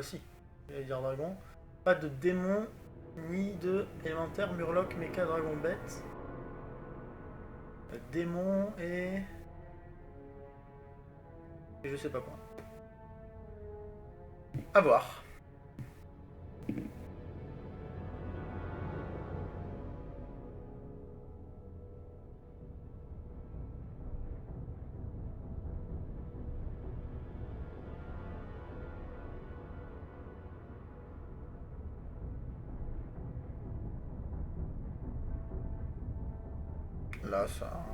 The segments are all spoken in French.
Si, j'allais dire dragon. Pas de démon, ni de élémentaire, murloc, mecha, dragon, bête. Démon et je sais pas quoi. À voir. Là, ça.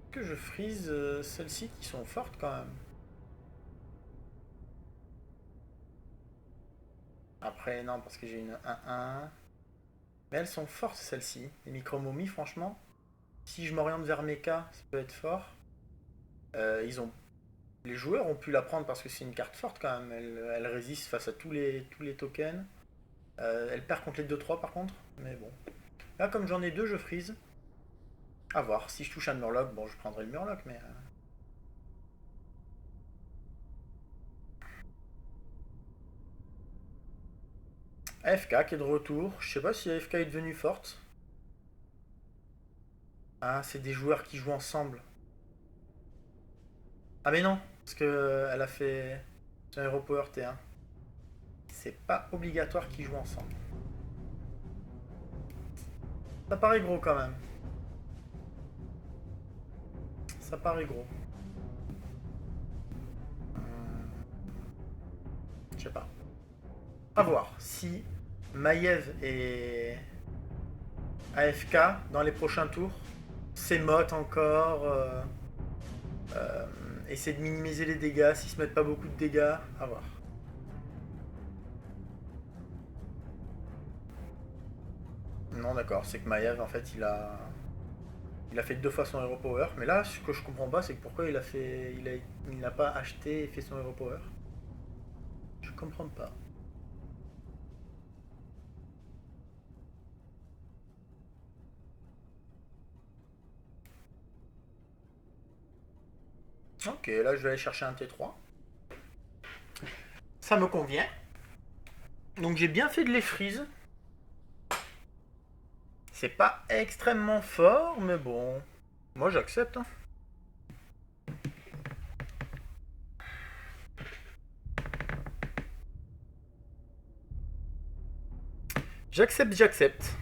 Que je freeze celles-ci qui sont fortes quand même. Après, non, parce que j'ai une 1-1. Mais elles sont fortes celles-ci. Les micro-momies, franchement. Si je m'oriente vers mecha, ça peut être fort. Ils ont... Les joueurs ont pu la prendre parce que c'est une carte forte quand même. Elle résiste face à tous les tokens. Elle perd contre les 2-3 par contre. Mais bon. Là, comme j'en ai deux, je freeze. À voir. Si je touche un Murloc, bon, je prendrai le Murloc, mais. AFK qui est de retour. Je sais pas si AFK est devenue forte. Ah, c'est des joueurs qui jouent ensemble. Ah, mais non, parce que elle a fait son Hero Power T1. C'est pas obligatoire qu'ils jouent ensemble. Ça paraît gros quand même. Ça paraît gros. Je sais pas. À voir. Si Maiev est AFK dans les prochains tours, c'est Mott encore. Essayer de minimiser les dégâts, s'ils se mettent pas beaucoup de dégâts, à voir. Non, d'accord, c'est que Maiev, en fait, il a fait deux fois son Hero Power. Mais là, ce que je comprends pas, c'est que pourquoi il n'a pas acheté et fait son Hero Power. Je comprends pas. Ok, là, je vais aller chercher un T3. Ça me convient. Donc j'ai bien fait de les freeze. C'est pas extrêmement fort, mais bon. Moi, j'accepte, hein. J'accepte, j'accepte.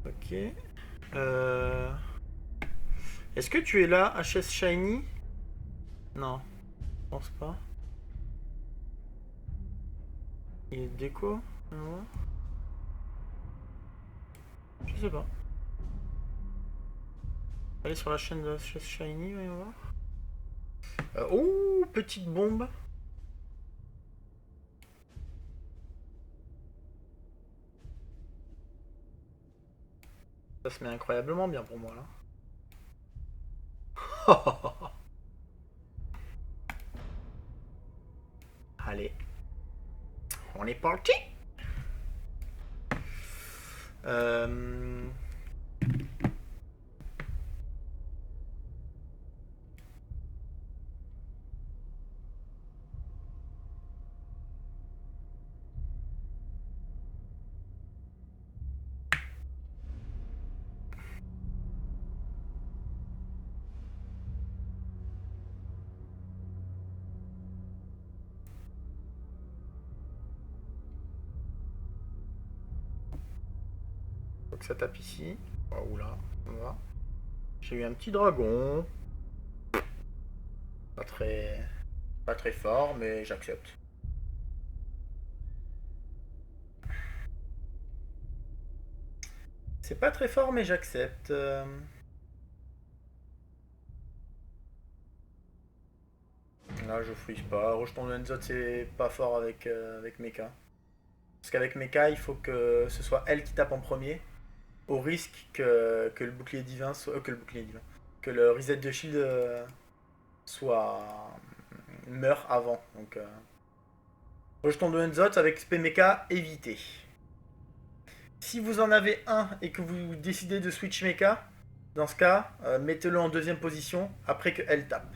Ok. Euh... Est-ce que tu es là, HS Shiny? Non, je pense pas. Il est déco? Non. Je sais pas. Allez sur la chaîne de HS Shiny, voyons voir. Oh, petite bombe. Ça se met incroyablement bien pour moi là. Allez, on est parti. Euh... Faut que ça tape ici. Oh, oula, on va. J'ai eu un petit dragon. Pas très, pas très fort, mais j'accepte. C'est pas très fort, mais j'accepte. Là, je freeze pas. Rejeton de Nzot, c'est pas fort avec Mecha. Parce qu'avec Mecha, il faut que ce soit elle qui tape en premier, au risque que le bouclier divin soit. Que le bouclier divin. Que le reset de shield soit. Meurt avant. Donc. Rejeton de Nzot avec SP Mecha évité. Si vous en avez un et que vous décidez de switch mecha, dans ce cas, mettez-le en deuxième position après que elle tape.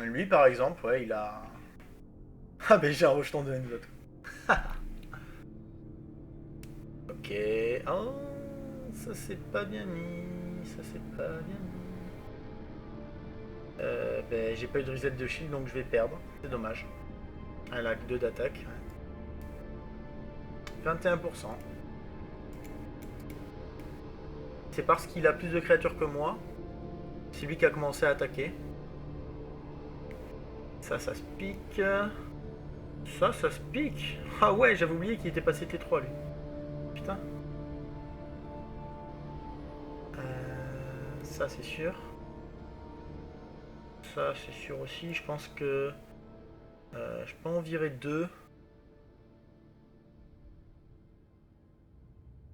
Lui, par exemple, ouais, il a... Ah, ben j'ai un rejeton de Envot. Ok. Oh, ça c'est pas bien mis. Ça c'est pas bien mis. Ben, j'ai pas eu de reset de shield donc je vais perdre. C'est dommage. Elle a que 2 d'attaque. 21%. C'est parce qu'il a plus de créatures que moi. C'est lui qui a commencé à attaquer. Ça se pique. Ça se pique. Ah ouais, j'avais oublié qu'il était passé T3 lui. Putain. Ça c'est sûr. Ça c'est sûr aussi. Je pense que je peux en virer 2.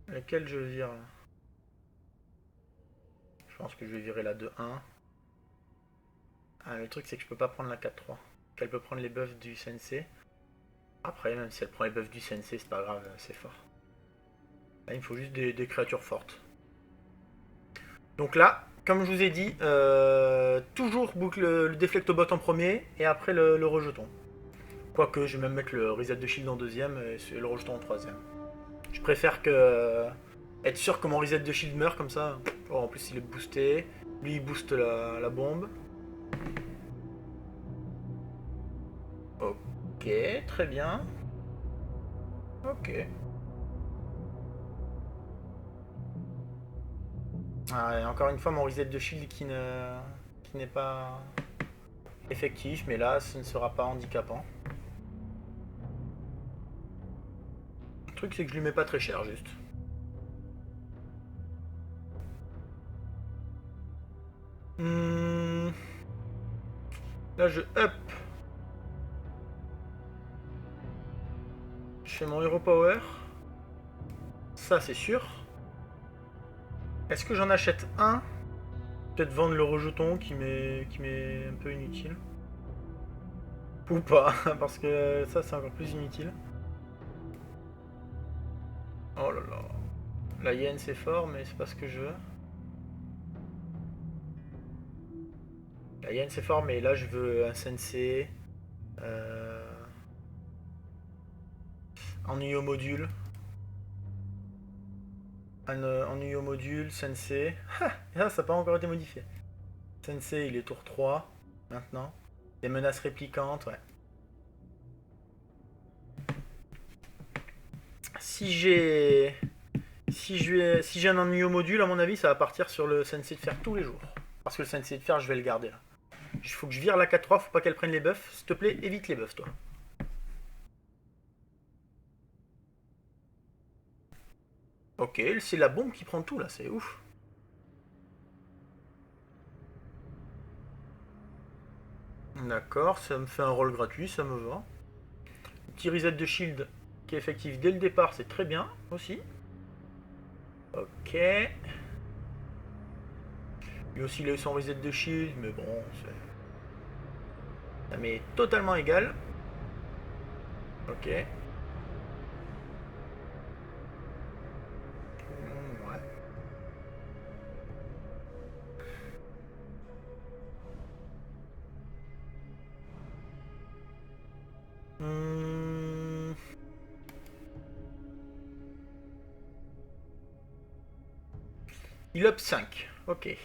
Laquelle je vire là? Je pense que je vais virer la 2-1. Ah, le truc c'est que je peux pas prendre la 4-3. Qu'elle peut prendre les buffs du sensei. Après, même si elle prend les buffs du sensei, c'est pas grave, c'est fort. Là, il me faut juste des créatures fortes. Donc là, comme je vous ai dit, toujours boucle le Deflectobot en premier et après le rejeton. Quoique, je vais même mettre le reset de shield en deuxième et le rejeton en troisième. Je préfère être sûr que mon reset de shield meurt comme ça. Oh, en plus, il est boosté. Lui, il booste la bombe. Ok, très bien. Ok. Ah, et encore une fois, mon reset de shield qui n'est pas effectif, mais là, ce ne sera pas handicapant. Le truc, c'est que je lui mets pas très cher, juste. Là, je up. Je fais mon Hero Power. Ça, c'est sûr. Est-ce que j'en achète un? Peut-être vendre le rejeton qui m'est un peu inutile. Ou pas, parce que ça, c'est encore plus inutile. Oh là là. La yen, c'est fort, mais c'est pas ce que je veux. La yen, c'est fort, mais là, je veux un sensei. En UO module. En UO module, sensei. Ah, ça n'a pas encore été modifié. Sensei, il est tour 3 maintenant. Des menaces réplicantes, ouais. Si j'ai un ennui au module, à mon avis, ça va partir sur le sensei de fer tous les jours. Parce que le sensei de fer, je vais le garder là. Il faut que je vire la 4-3, faut pas qu'elle prenne les buffs. S'il te plaît, évite les buffs, toi. Ok, c'est la bombe qui prend tout là, c'est ouf. D'accord, ça me fait un rôle gratuit, ça me va. Petit reset de shield qui est effectif dès le départ, c'est très bien aussi. Ok. Lui aussi, il a eu son reset de shield, mais bon, ça m'est totalement égal. Ok. Ouais. Hmm. Il up 5. Ok.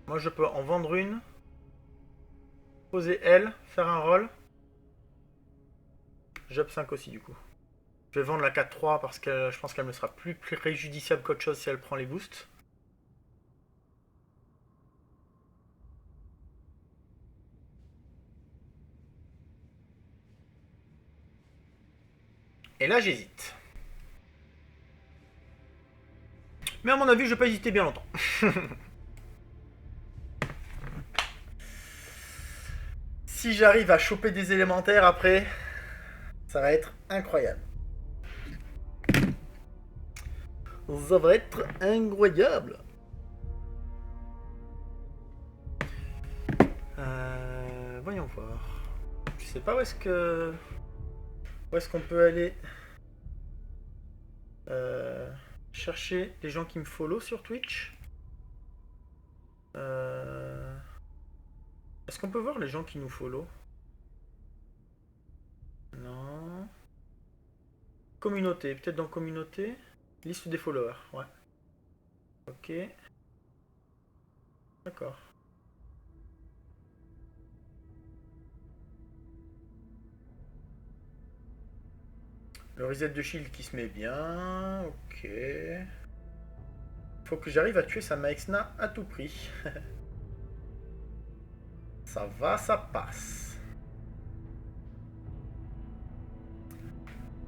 Moi, je peux en vendre une. Poser elle, faire un roll. J'up 5 aussi, du coup. Je vais vendre la 4-3 parce que je pense qu'elle me sera plus préjudiciable qu'autre chose si elle prend les boosts. Et là, j'hésite. Mais à mon avis, je vais pas hésiter bien longtemps. Si j'arrive à choper des élémentaires après, ça va être incroyable. Ça va être incroyable. Voyons voir. Je sais pas où est-ce qu'on peut aller chercher les gens qui me follow sur Twitch. Est-ce qu'on peut voir les gens qui nous follow? Non. Communauté, peut-être dans communauté. Liste des followers, ouais. Ok. D'accord. Le reset de shield qui se met bien. Ok. Faut que j'arrive à tuer sa Maexna à tout prix. Ça va, ça passe.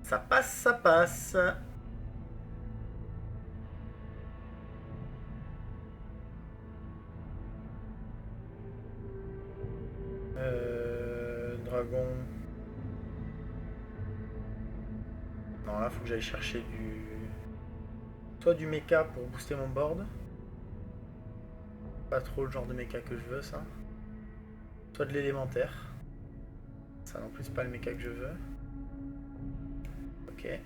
Ça passe, ça passe. Dragon. Non, là, faut que j'aille chercher du... Soit du mecha pour booster mon board. Pas trop le genre de mecha que je veux, ça. Soit de l'élémentaire. Ça non plus, c'est pas le mecha que je veux. Ok.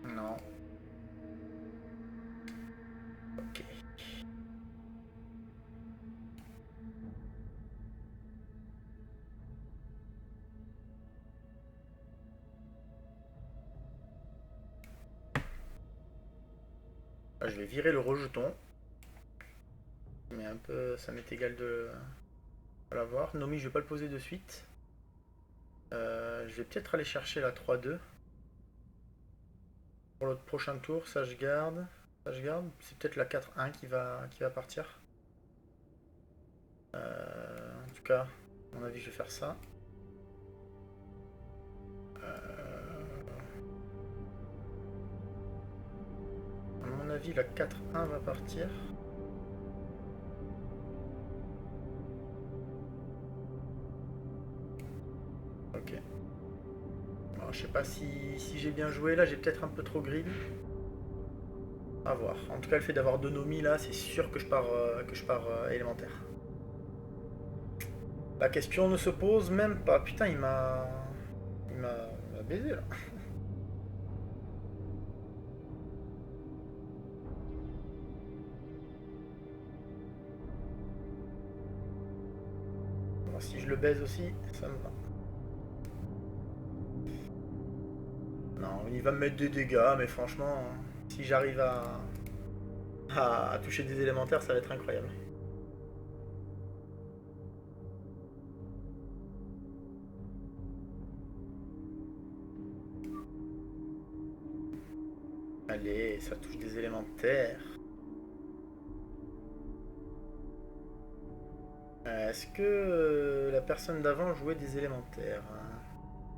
Non. Ok. Ah, je vais virer le rejeton. Mais un peu, ça m'est égal de l'avoir. Nomi, je vais pas le poser de suite. Je vais peut-être aller chercher la 3-2. Pour l'autre prochain tour, ça je garde. Ça je garde. C'est peut-être la 4-1 qui va partir. En tout cas, à mon avis, je vais faire ça. À mon avis, la 4-1 va partir. Ok. Alors, je sais pas si j'ai bien joué. Là, j'ai peut-être un peu trop grill. À voir. En tout cas, le fait d'avoir deux nomis là, c'est sûr que je pars élémentaire. La question ne se pose même pas. Putain, il m'a baisé là. Bon, si je le baise aussi, ça me va. Non, il va me mettre des dégâts, mais franchement, si j'arrive à toucher des élémentaires, ça va être incroyable. Allez, ça touche des élémentaires. Est-ce que la personne d'avant jouait des élémentaires?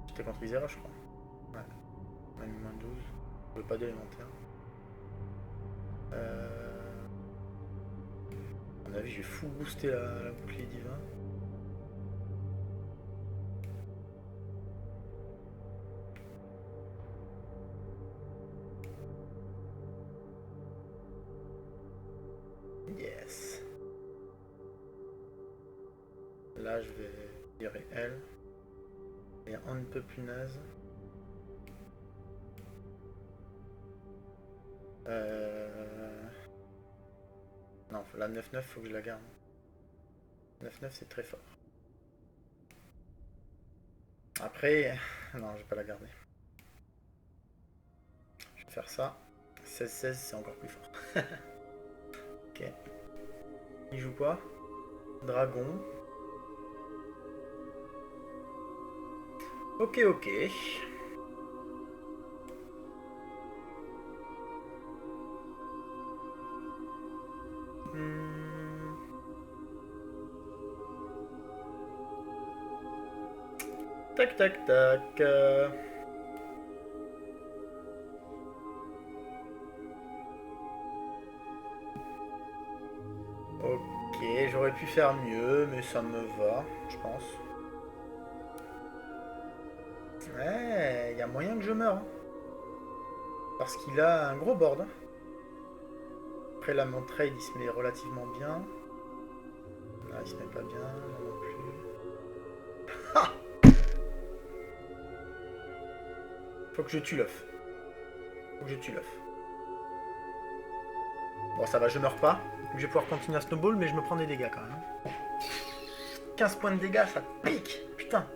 J'étais contre Isera, je crois. Ouais, on a mis moins 12. Je veux pas d'élémentaires. À mon avis, je vais full booster la bouclier divin. Yes. Là, je vais virer elle. Et un peu plus naze. Non, la 9-9, faut que je la garde. 9-9, c'est très fort. Après, non, je vais pas la garder. Je vais faire ça. 16-16, c'est encore plus fort. Ok. Il joue quoi? Dragon. Ok, ok. Tac, tac, tac. Ok, j'aurais pu faire mieux, mais ça me va, je pense. Ouais, il y a moyen que je meure. Hein. Parce qu'il a un gros board. Hein. Après, là, mon trade, il se met relativement bien. Là, il se met pas bien, là non plus. Ah, faut que je tue l'œuf. Faut que je tue l'œuf. Bon, ça va, je meurs pas. Je vais pouvoir continuer à snowball, mais je me prends des dégâts quand même. 15 points de dégâts, ça pique. Putain.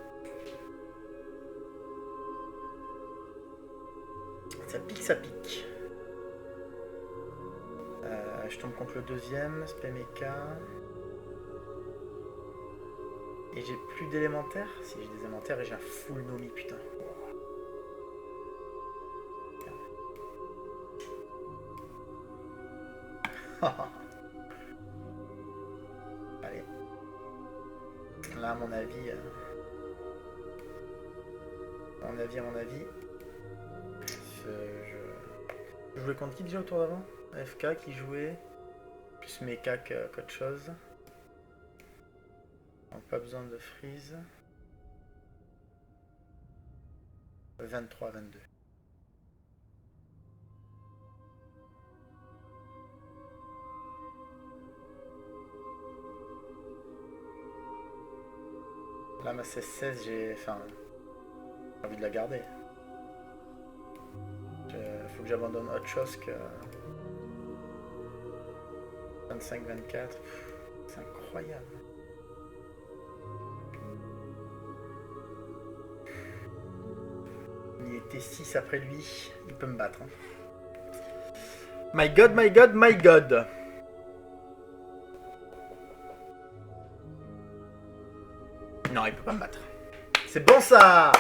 Ça pique, ça pique. Je tombe contre le deuxième, Spameka. Et j'ai plus d'élémentaires. Si j'ai des élémentaires et j'ai un full Nomi, putain. Allez. Là, à mon avis... à mon avis... Je jouais contre qui déjà au tour d'avant? FK qui jouait. Plus Mecha qu'autre chose. Donc pas besoin de freeze. 23, 22. Là, ma 16-16, j'ai envie de la garder. Faut que j'abandonne autre chose que 25-24. C'est incroyable. Il était 6 après lui. Il peut me battre. Hein. My god, my god, my god. Non, il peut pas me battre. C'est bon ça.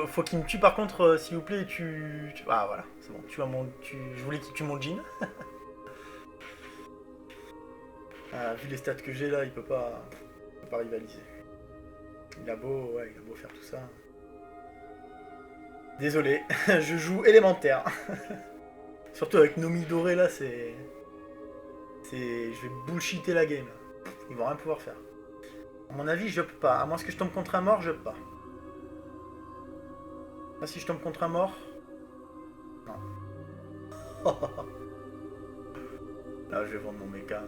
Faut qu'il me tue par contre, s'il vous plaît, Ah voilà, c'est bon, je voulais qu'il tue mon jean. Vu les stats que j'ai là, il peut pas rivaliser. Il a beau faire tout ça. Désolé, je joue élémentaire. Surtout avec Nomi doré là, c'est... Je vais bullshiter la game. Ils vont rien pouvoir faire. À mon avis, je peux pas. À moins que je tombe contre un mort, je peux pas. Là, si je tombe contre un mort... Non. Là, je vais vendre mon méca.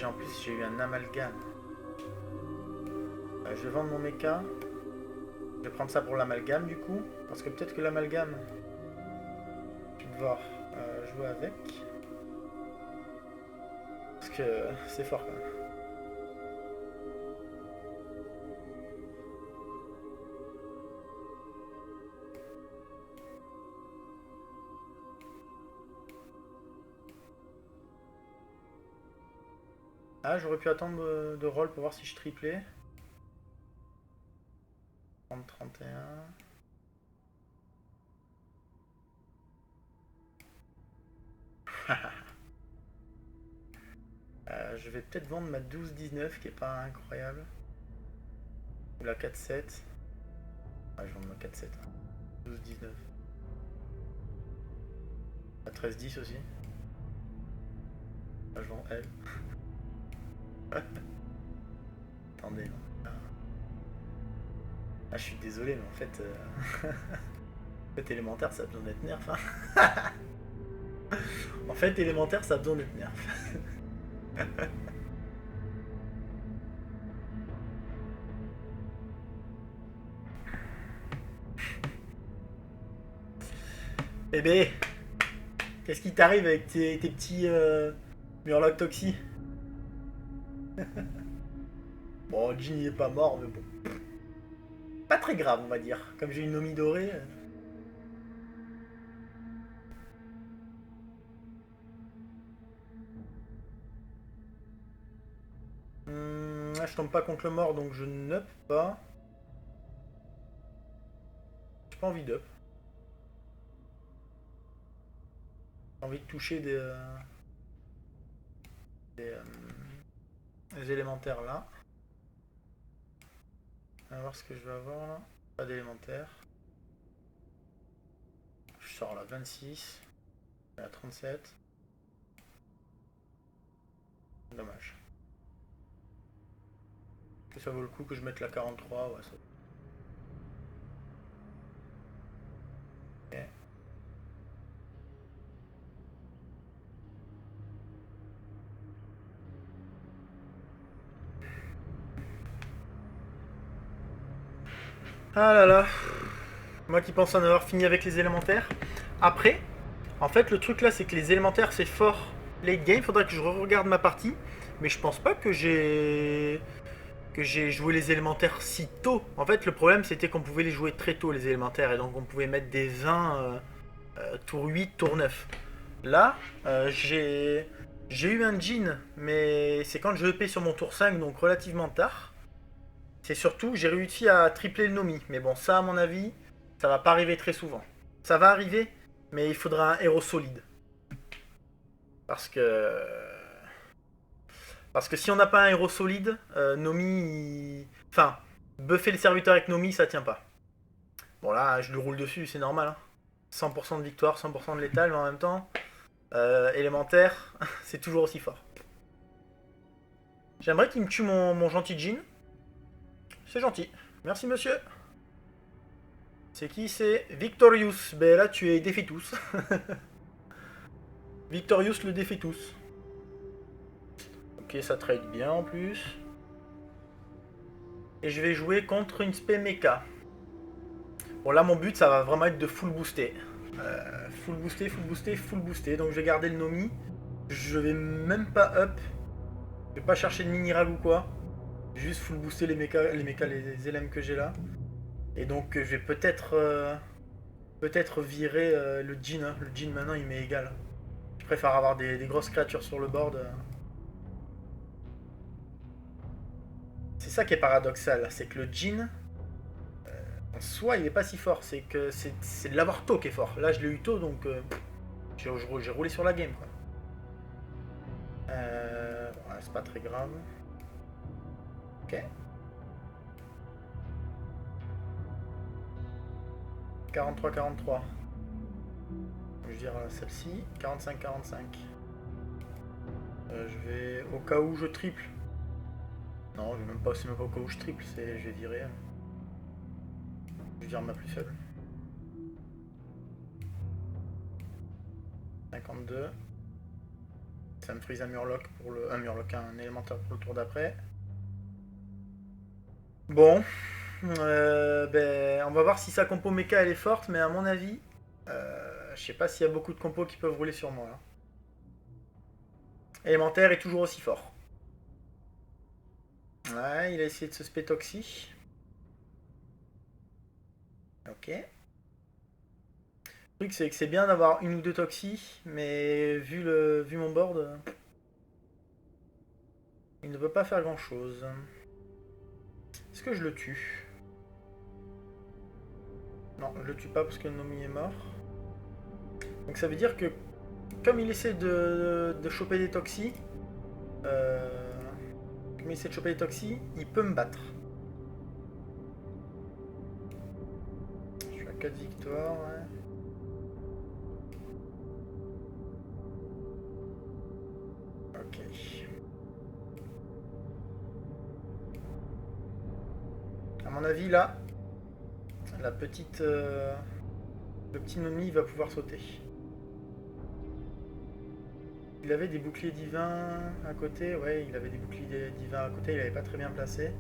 En plus, j'ai eu un amalgame. Je vais vendre mon méca. Je vais prendre ça pour l'amalgame, du coup. Parce que peut-être que l'amalgame... Je vais devoir jouer avec. Parce que c'est fort, quand même. Ah, j'aurais pu attendre de roll pour voir si je triplais. 30-31. Je vais peut-être vendre ma 12-19 qui est pas incroyable. Ou la 4-7. Ah, je vends ma 4-7. 12-19. La 13-10 aussi. Ah, je vends elle. Attendez. Non. Ah, je suis désolé, mais en fait... en fait, élémentaire, ça a besoin d'être nerf. Hein. En fait, élémentaire, ça a besoin d'être nerf. Bébé, qu'est-ce qui t'arrive avec tes petits Murloc Toxi? Bon, Jin il est pas mort, mais bon. Pas très grave, on va dire. Comme j'ai une Nomi dorée. Là, je tombe pas contre le mort, donc je n'up pas. J'ai pas envie d'up. J'ai envie de toucher des Les élémentaires là. On va voir ce que je vais avoir là. Pas d'élémentaires. Je sors la 26. La 37. Dommage. Que ça vaut le coup que je mette la 43. Ouais, ça... Ok. Ah là là. Moi qui pense en avoir fini avec les élémentaires. Après, en fait, le truc là, c'est que les élémentaires, c'est fort late game. Faudrait que je regarde ma partie. Mais je pense pas que j'ai joué les élémentaires si tôt. En fait, le problème, c'était qu'on pouvait les jouer très tôt, les élémentaires. Et donc, on pouvait mettre des 20 tour 8, tour 9. Là, j'ai eu un Jin, mais c'est quand je EP sur mon tour 5, donc relativement tard. C'est surtout, j'ai réussi à tripler le Nomi. Mais bon, ça, à mon avis, ça va pas arriver très souvent. Ça va arriver, mais il faudra un héros solide. Parce que... Parce que si on n'a pas un héros solide, Nomi... Enfin, buffer le serviteur avec Nomi, ça tient pas. Bon là, je lui roule dessus, c'est normal. Hein. 100% de victoire, 100% de létal, mais en même temps, élémentaire, c'est toujours aussi fort. J'aimerais qu'il me tue mon gentil Jin. C'est gentil. Merci monsieur. C'est qui? C'est Victorious. Ben là, tu es défait tous. Victorious le défait tous. Ok, ça trade bien en plus. Et je vais jouer contre une spé mecha. Bon là, mon but, ça va vraiment être de full booster. Full booster, full booster, full booster. Donc je vais garder le Nomi. Je vais même pas up. Je vais pas chercher de mineral ou quoi. Juste full booster les mechas, les LM que j'ai là. Et donc je vais peut-être virer le Jin. Hein. Le Jin maintenant il m'est égal. Je préfère avoir des grosses créatures sur le board. C'est ça qui est paradoxal, c'est que le Jin, en soi il est pas si fort. C'est que c'est de l'avoir tôt qui est fort. Là je l'ai eu tôt donc j'ai roulé sur la game quoi. Ouais, c'est pas très grave. Ok. 43-43. Je vais dire celle-ci. 45-45. Je vais... Au cas où je triple. Non, je vais même pas, c'est même pas au cas où je triple. Je vais virer... Je vire ma plus faible. 52. Ça me freeze un Murloc pour le... Un Murloc, un élémentaire pour le tour d'après. Bon. Ben, on va voir si sa compo mecha elle est forte, mais à mon avis, je sais pas s'il y a beaucoup de compos qui peuvent rouler sur moi. Là. Élémentaire est toujours aussi fort. Ouais, il a essayé de se spétoxy. Ok. Le truc c'est que c'est bien d'avoir une ou deux toxis, mais vu mon board, il ne veut pas faire grand chose. Est-ce que je le tue? Non, je le tue pas parce que Nomi est mort. Donc ça veut dire que comme il essaie de choper des toxis, comme il essaie de choper des toxis, il peut me battre. Je suis à 4 victoires, ouais. Ok. À mon avis, là, la petite... le petit Nomi va pouvoir sauter. Il avait des boucliers divins à côté, ouais, il avait des boucliers divins à côté, il avait pas très bien placé.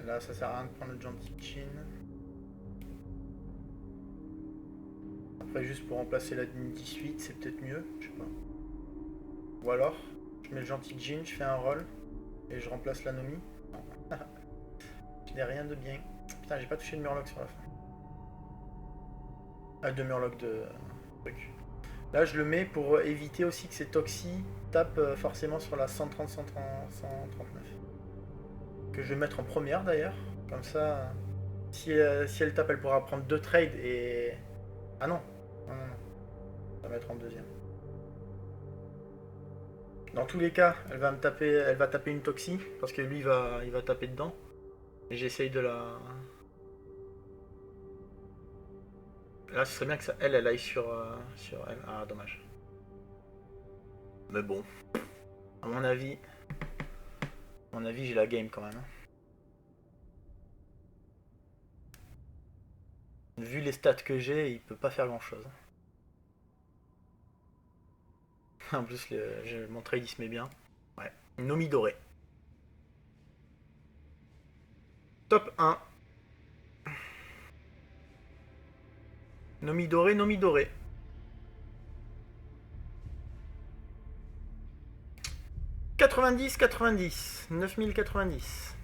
Là, ça sert à rien de prendre le gentil Chin. Après, juste pour remplacer la 18, c'est peut-être mieux, je sais pas. Ou alors, je mets le gentil Jin, je fais un roll, et je remplace la Nomi. Non. Je n'ai rien de bien. Putain, j'ai pas touché de Murloc sur la fin. Ah, de Murloc de truc. Là, je le mets pour éviter aussi que ces Toxi tapent forcément sur la 130-139. que je vais mettre en première d'ailleurs. Comme ça, si elle tape, elle pourra prendre 2 trades et... Ah non. Non, non, non. Je vais la mettre en deuxième. Dans tous les cas, elle va taper une Toxie, parce que lui il va taper dedans. Et j'essaye de la... Là ce serait bien que ça, elle aille sur elle. Ah dommage. Mais bon, à mon avis j'ai la game quand même, hein. Vu les stats que j'ai, il peut pas faire grand chose. En plus, mon trade il se met bien. Ouais. Nomi doré. Top 1. Nomi doré, Nomi doré. 90, 90. 9090.